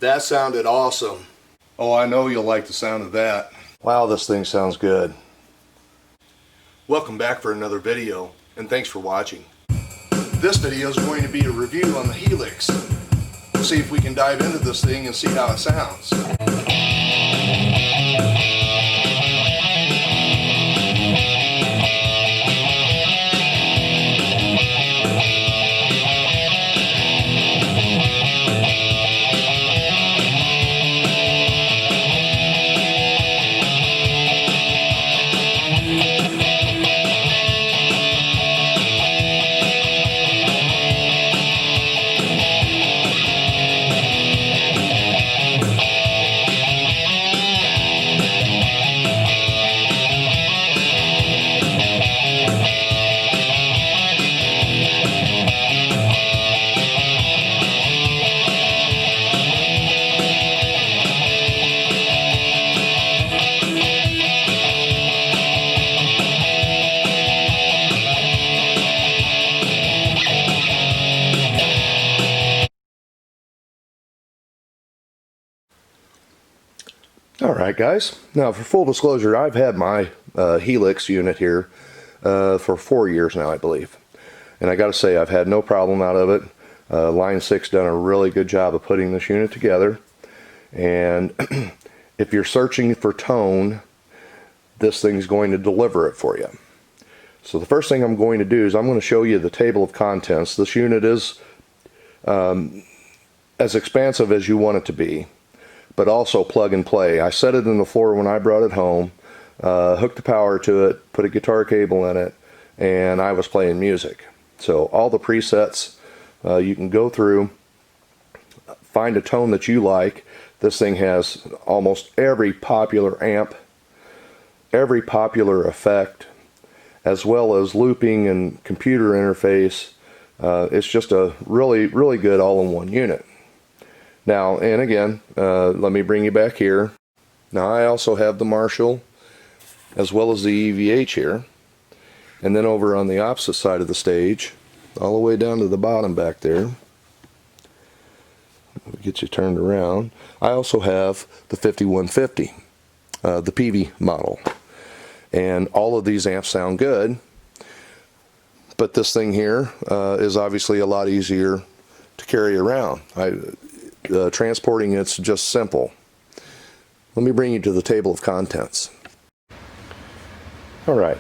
That sounded awesome. Oh, I know you'll like the sound of that. Wow, this thing sounds good. Welcome back for another video, and thanks for watching. This video is going to be a review on the Helix. We'll see if we can dive into this thing and see how it sounds. Alright guys, now for full disclosure, I've had my Helix unit here for 4 years now, I believe. And I gotta say, I've had no problem out of it. Line 6 done a really good job of putting this unit together. And if you're searching for tone, this thing's going to deliver it for you. So the first thing I'm going to do is I'm going to show you the table of contents. This unit is as expansive as you want it to be, but also plug and play. I set it in the floor when I brought it home, hooked the power to it, put a guitar cable in it, and I was playing music. So all the presets, you can go through, find a tone that you like. This thing has almost every popular amp, every popular effect, as well as looping and computer interface. It's just a really good all-in-one unit. Now, and again, let me bring you back here. Now I also have the Marshall as well as the EVH here. And then over on the opposite side of the stage, all the way down to the bottom back there, get you turned around, I also have the 5150, the PV model. And all of these amps sound good, but this thing here is obviously a lot easier to carry around. Transporting it's just simple. Let me bring you to the table of contents. Alright,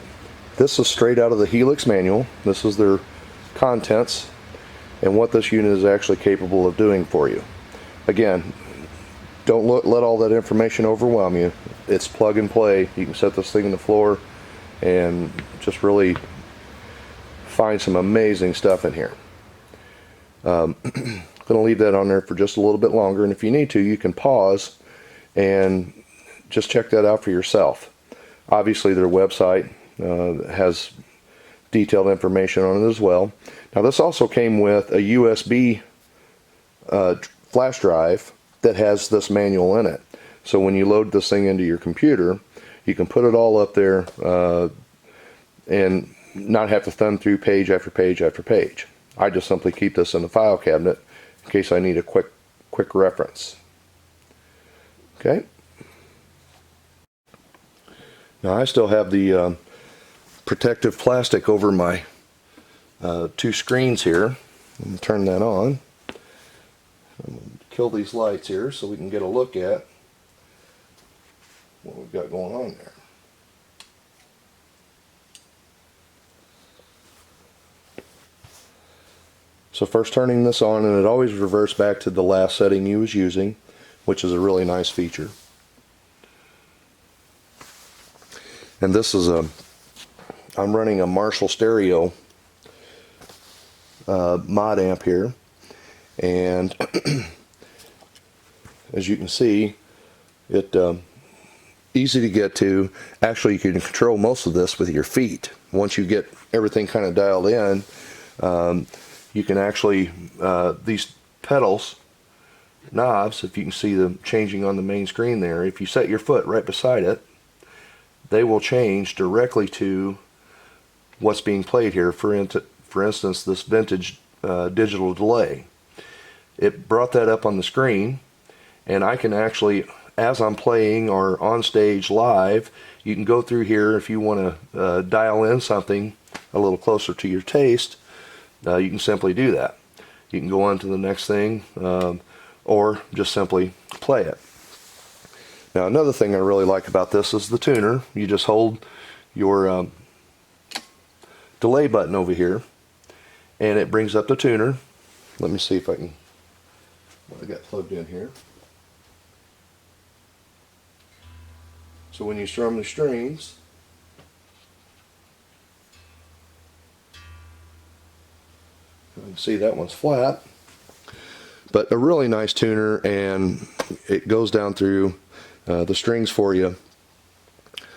this is straight out of the Helix manual. This is their contents and what this unit is actually capable of doing for you. Again, don't let all that information overwhelm you. It's plug and play. You can set this thing in the floor and just really find some amazing stuff in here. Going to leave that on there for just a little bit longer, and if you need to, you can pause and just check that out for yourself. Obviously their website has detailed information on it as well. Now this also came with a USB flash drive that has this manual in it. So when you load this thing into your computer, you can put it all up there and not have to thumb through page after page after page. I just simply keep this in the file cabinet in case I need a quick reference. Okay. Now I still have the protective plastic over my two screens here. Let me turn that on. I'm going to kill these lights here so we can get a look at what we've got going on there. So first turning this on, and it always reverts back to the last setting you was using, which is a really nice feature. And this is I'm running a Marshall stereo mod amp here, and as you can see, it easy to get to. Actually, you can control most of this with your feet. Once you get everything kind of dialed in, you can actually, these pedals, knobs, if you can see them changing on the main screen there, if you set your foot right beside it, they will change directly to what's being played here. For instance, this vintage digital delay. It brought that up on the screen, and I can actually, as I'm playing or on stage live, you can go through here if you want to dial in something a little closer to your taste. You can simply do that. You can go on to the next thing, or just simply play it. Now, another thing I really like about this is the tuner. You just hold your delay button over here, and it brings up the tuner. Let me see if I can, what I got plugged in here. So when you strum the strings, you can see that one's flat, but a really nice tuner, and it goes down through the strings for you.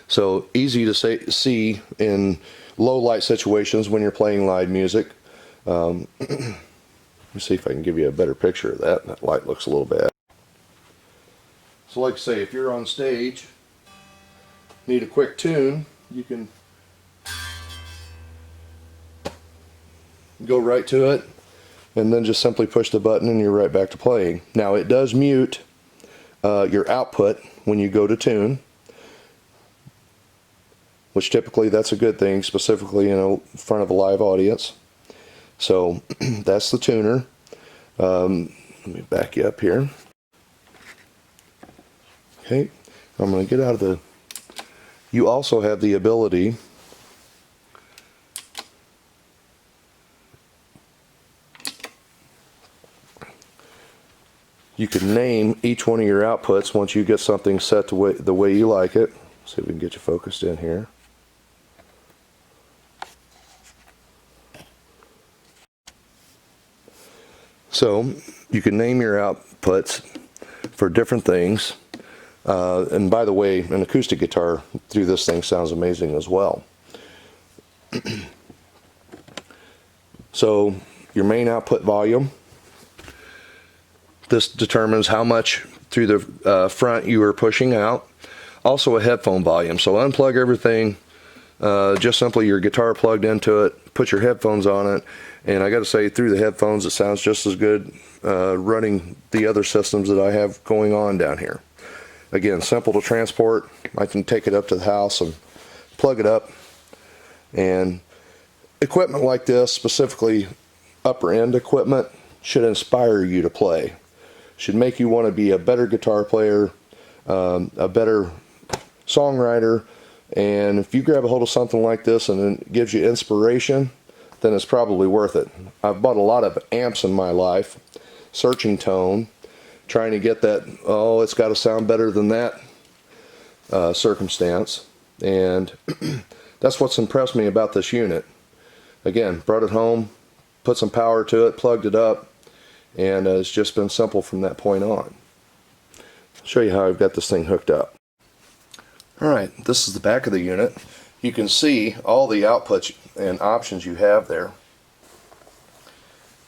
So easy to see in low light situations when you're playing live music. Let me see if I can give you a better picture of that. That light looks a little bad. So like I say, if you're on stage, need a quick tune, you can go right to it and then just simply push the button and you're right back to playing. Now it does mute your output when you go to tune, which typically that's a good thing, specifically in front of a live audience. So that's the tuner. Let me back you up here. Okay, I'm going to get out of the... You also have the ability you can name each one of your outputs once you get something set the way you like it. See if we can get you focused in here. So you can name your outputs for different things. And by the way, an acoustic guitar through this thing sounds amazing as well. So your main output volume. This determines how much through the front you are pushing out. Also a headphone volume. So unplug everything, just simply your guitar plugged into it, put your headphones on it, and I got to say, through the headphones it sounds just as good running the other systems that I have going on down here. Again, simple to transport. I can take it up to the house and plug it up. And equipment like this, specifically upper end equipment, should inspire you to play. Should make you want to be a better guitar player, a better songwriter. And if you grab a hold of something like this and it gives you inspiration, then it's probably worth it. I've bought a lot of amps in my life, searching tone, trying to get that, oh, it's got to sound better than that circumstance. And that's what's impressed me about this unit. Again, brought it home, put some power to it, plugged it up, and it's just been simple from that point on. I'll show you how I've got this thing hooked up. Alright, this is the back of the unit. You can see all the outputs and options you have there.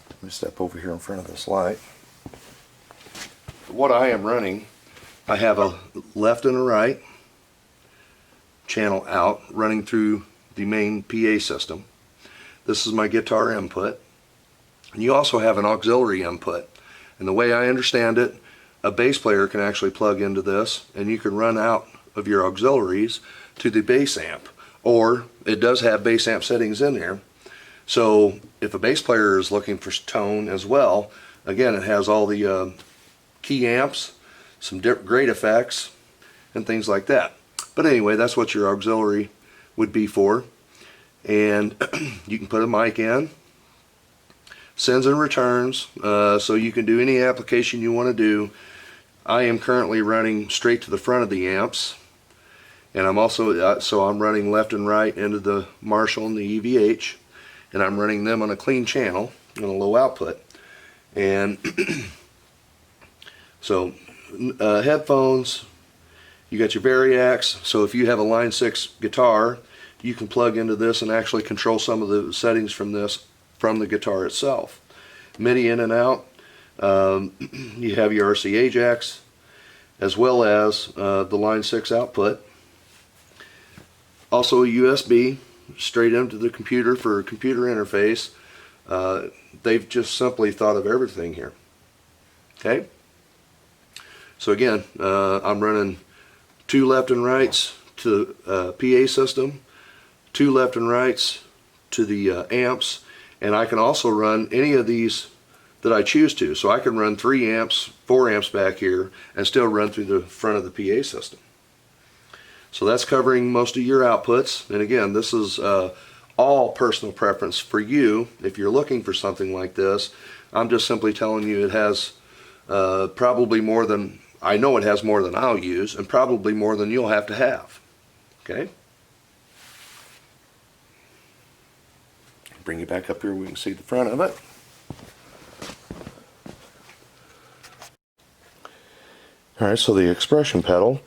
Let me step over here in front of this light. What I am running, I have a left and a right channel out running through the main PA system. This is my guitar input. And you also have an auxiliary input. And the way I understand it, a bass player can actually plug into this and you can run out of your auxiliaries to the bass amp. Or it does have bass amp settings in there. So if a bass player is looking for tone as well, again, it has all the key amps, some great effects, and things like that. But anyway, that's what your auxiliary would be for. And you can put a mic in, sends and returns, so you can do any application you want to do. I am currently running straight to the front of the amps, and I'm also so I'm running left and right into the Marshall and the EVH, and I'm running them on a clean channel on a low output. And so headphones, you got your variacs. So if you have a line 6 guitar, you can plug into this and actually control some of the settings from this from the guitar itself. MIDI in and out. You have your RCA jacks, as well as the line 6 output. Also a USB straight into the computer for a computer interface. They've just simply thought of everything here. Okay, So again, I'm running 2 left and rights to PA system, 2 left and rights to the amps, and I can also run any of these that I choose to. So I can run 3 amps, 4 amps back here and still run through the front of the PA system. So that's covering most of your outputs. And again, this is all personal preference for you. If you're looking for something like this, I'm just simply telling you it has probably more than, I know it has more than I'll use, and probably more than you'll have to have. Okay? Bring you back up here, we can see the front of it. Alright, so the expression pedal,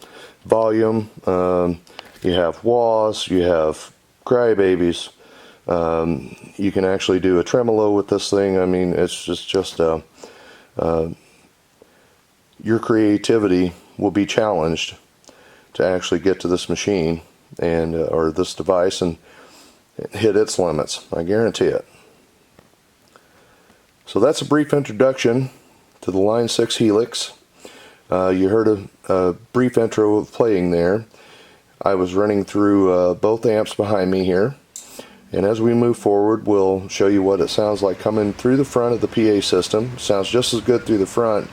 volume, you have wahs, you have crybabies, you can actually do a tremolo with this thing. I mean, it's just your creativity will be challenged to actually get to this machine and or this device and hit its limits. I guarantee it. So that's a brief introduction to the Line 6 Helix. You heard a brief intro of playing there. I was running through both amps behind me here, and as we move forward we'll show you what it sounds like coming through the front of the PA system. Sounds just as good through the front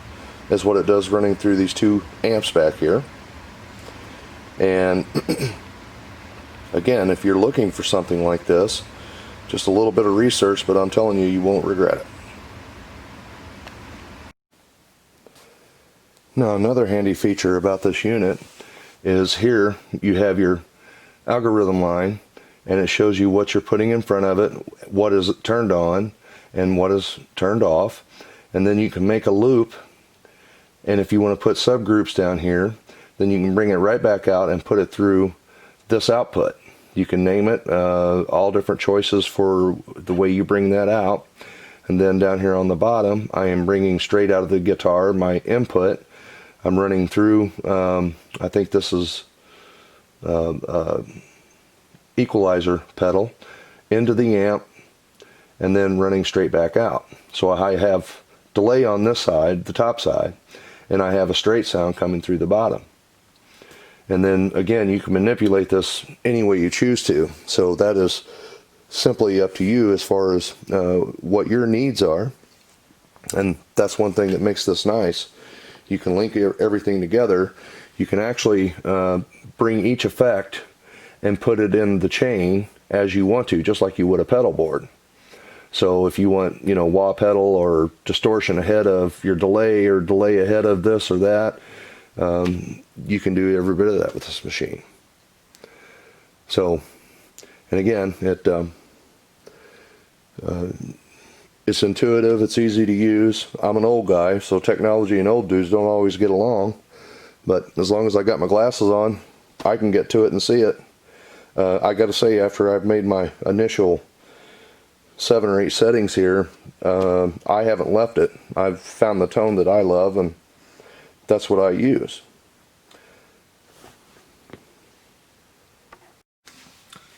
as what it does running through these 2 amps back here. And again, if you're looking for something like this, just a little bit of research, but I'm telling you, you won't regret it. Now, another handy feature about this unit is here you have your algorithm line, and it shows you what you're putting in front of it, what is turned on and what is turned off, and then you can make a loop, and if you want to put subgroups down here, then you can bring it right back out and put it through this output. You can name it, all different choices for the way you bring that out. And then down here on the bottom, I am bringing straight out of the guitar my input. I'm running through, I think this is equalizer pedal, into the amp, and then running straight back out. So I have delay on this side, the top side, and I have a straight sound coming through the bottom. And then again, you can manipulate this any way you choose to. So that is simply up to you as far as what your needs are. And that's one thing that makes this nice. You can link everything together. You can actually bring each effect and put it in the chain as you want to, just like you would a pedal board. So if you want, you know, wah pedal or distortion ahead of your delay or delay ahead of this or that, you can do every bit of that with this machine. So, and again, it's intuitive, it's easy to use. I'm an old guy, so technology and old dudes don't always get along, but as long as I got my glasses on, I can get to it and see it. I got to say, after I've made my initial 7 or 8 settings here, I haven't left it. I've found the tone that I love, and that's what I use.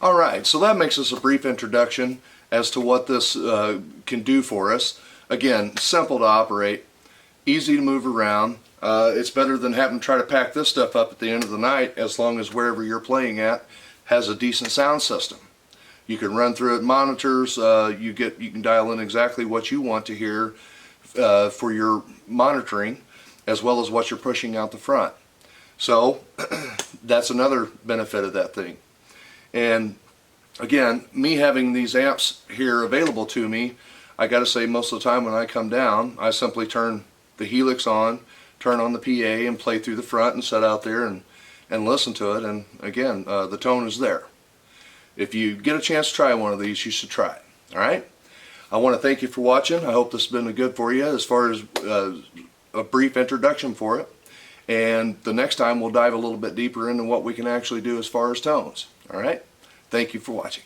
Alright, so that makes us a brief introduction as to what this can do for us. Again, simple to operate, easy to move around. It's better than having to try to pack this stuff up at the end of the night, as long as wherever you're playing at has a decent sound system. You can run through it monitors, you can dial in exactly what you want to hear for your monitoring, as well as what you're pushing out the front. So that's another benefit of that thing. And again, me having these amps here available to me, I gotta say, most of the time when I come down, I simply turn the Helix on, turn on the PA, and play through the front and sit out there and listen to it. And again, the tone is there. If you get a chance to try one of these, you should try it. Alright? I want to thank you for watching. I hope this has been good for you as far as a brief introduction for it. And the next time we'll dive a little bit deeper into what we can actually do as far as tones. Alright? Thank you for watching.